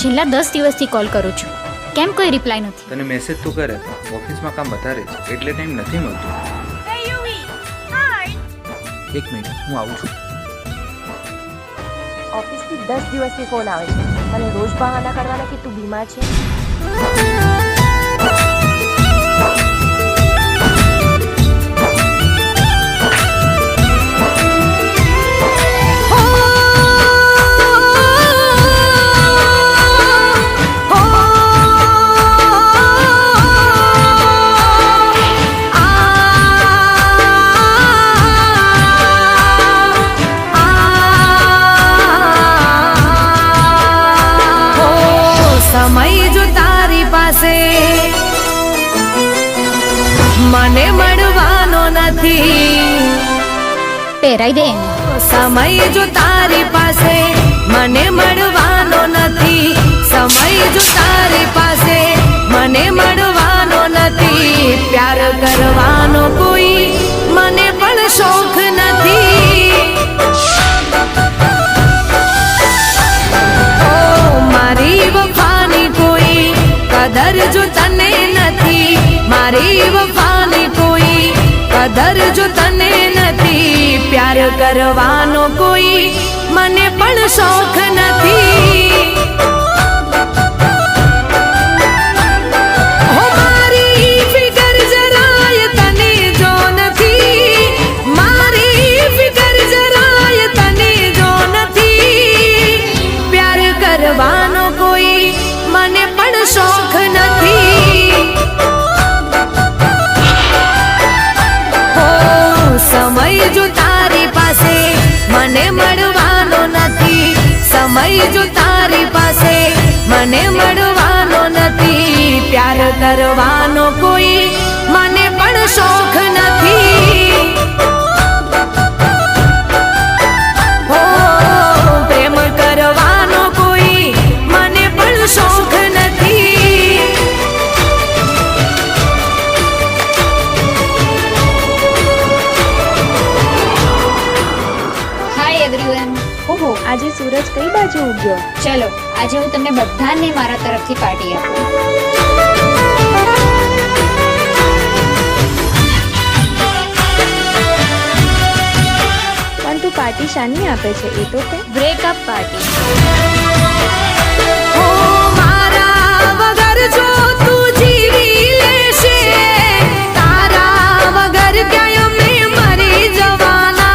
છેલ્લા 10 દિવસથી કોલ કરું છું, કેમ કોઈ રિપ્લાય નથી? તને મેસેજ તો કરે, ઓફિસમાં કામ વધારે છે એટલે ટાઈમ નથી મળતો. એક મિનિટ, હું આવું છું. ઓફિસથી 10 દિવસથી ફોન આવે છે. મને રોજ બહાના કરવાના કે તું બીમાર છે. સમય જો તારી પાસે મને મળવાનો નથી, પહેરાઈ દે એને. સમય જો તારી પાસે મને મળવાનો નથી, સમય જો તારી પાસે મને મળવાનો નથી, પ્યાર કરવાનો કોઈ મને પણ શોખ નથી. મારી વફાની કોઈ કદર જો તને નથી, મારી વફાની કોઈ કદર જો તને નથી, પ્યાર કરવાનો કોઈ મને પણ શોખ નથી. હો મારી ફિકર જરાય તને જો નથી, મારી ફિકર જરાય તને જો નથી, પ્યાર કરવાનો કોઈ મને પણ શોખ નથી. હો સમય જો તારી પાસે મને મળવાનો નથી, સમય જો તારી પાસે મને મળવાનો નથી, પ્યાર કરવાનો કોઈ મને પણ શોખ નથી. હો પ્રેમ કરવાનો કોઈ મને પણ શોખ નથી. Hi everyone. ઓહો, આજે સૂરજ કઈ બાજુ ઉગ્યો? ચલો આજે હું તમને બધાને મારા તરફથી પાર્ટી આપું. પણ તું પાર્ટી શાની આપે છે એ તો કે? Breakup party. હો મારા વગર જો તું જીવી લેશે, તારા વગર ક્યાંય અમે મરી જવાના.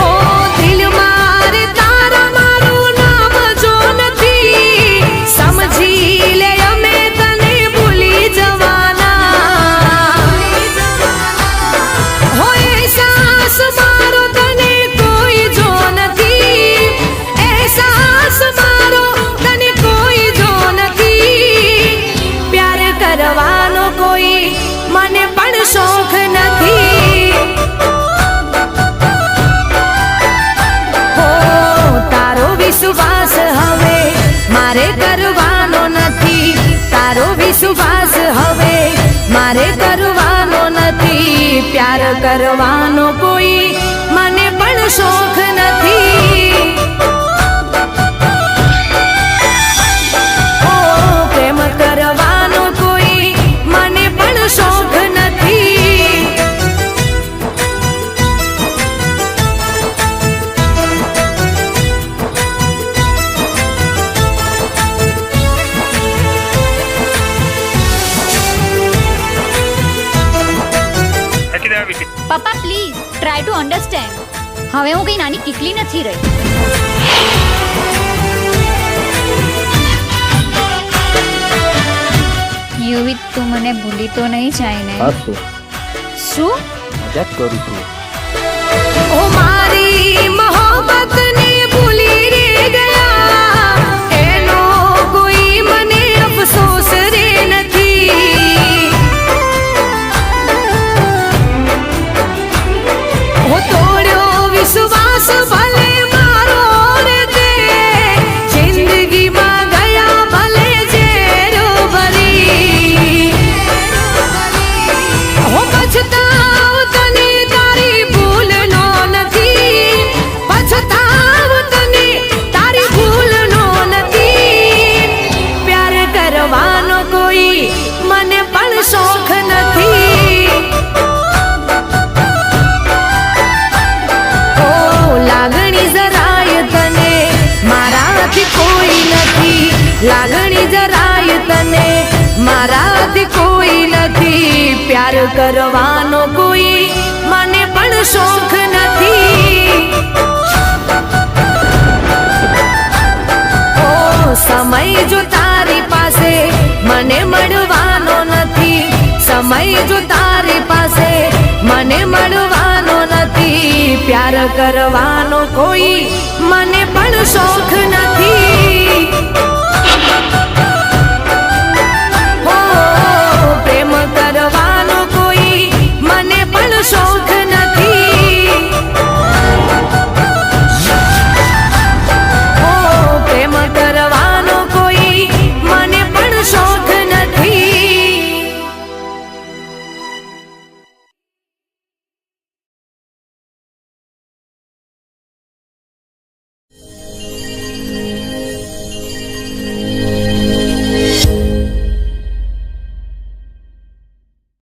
ઓ દિલ મારે તારા મારું નામ જો નથી, સમજી લે અમે તને ભૂલી જવાના. હો એહસાસ મારો તને કોઈ જો નથી, એહસાસ મારો તને કોઈ જો નથી, પ્યાર કરવાનો કોઈ મને પણ શોખ નથી. હો તારો વિશ્વાસ હવે મારે કરવાનો નથી, તારો વિશ્વાસ હવે મારે કરવાનો નથી, પ્યાર કરવાનો કોઈ મને પણ શોખ નથી. ઓ પ્રેમ કરવાનો કોઈ મને પણ શોખ નથી. પપ્પા પ્લીઝ ટ્રાય ટુ અન્ડરસ્ટેન્ડ. હવે હું કઈ નાની કીકલી નથી રહી. યુવી તું મને ભૂલી તો નહીં જાય ને? શું મજાક કરું છું. ઓ મારી મોહબ્બતને ભૂલી રે ગયા, એનો કોઈ મને અફસોસ રે નથી. હું તોડ્યો વિશ્વાસ ભલે મારો રે તે, જિંદગીમાં ગયા ભલે ઝેરો ભરી. હું પછતાવ તને તારી લાગણી જરાય તને મારાથી કોઈ નથી, પ્યાર કરવાનો કોઈ મને પણ શોખ નથી. ઓ સમય જો તારી પાસે મને મળવાનો નથી, સમય જો તારી પાસે મને મળવાનો નથી, પ્યાર કરવાનો કોઈ મને પણ શોખ નથી.